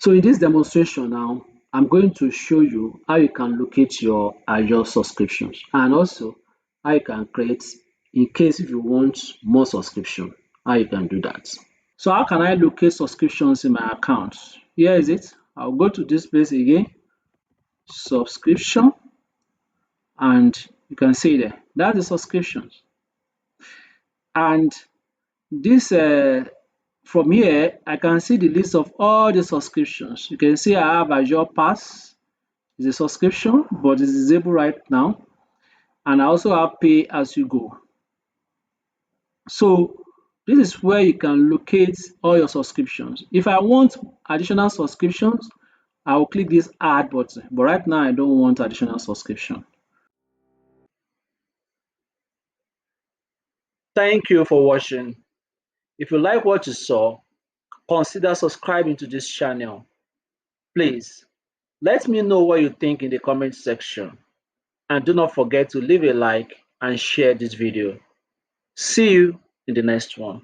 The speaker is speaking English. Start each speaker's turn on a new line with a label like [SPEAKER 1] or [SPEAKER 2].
[SPEAKER 1] So in this demonstration now, I'm going to show you how you can locate your Azure subscriptions and also how you can create, in case if you want more subscription, how you can do that. So how can I locate subscriptions in my account? Here is it. I'll go to this place again, subscription, and you can see there, that's the subscriptions. And this from here, I can see the list of all the subscriptions. You can see I have Azure Pass, is a subscription, but it's disabled right now. And I also have Pay As You Go. So this is where you can locate all your subscriptions. If I want additional subscriptions, I will click this add button. But right now, I don't want additional subscription. Thank you for watching. If you like what you saw, consider subscribing to this channel. Please, let me know what you think in the comment section. And do not forget to leave a like and share this video. See you in the next one.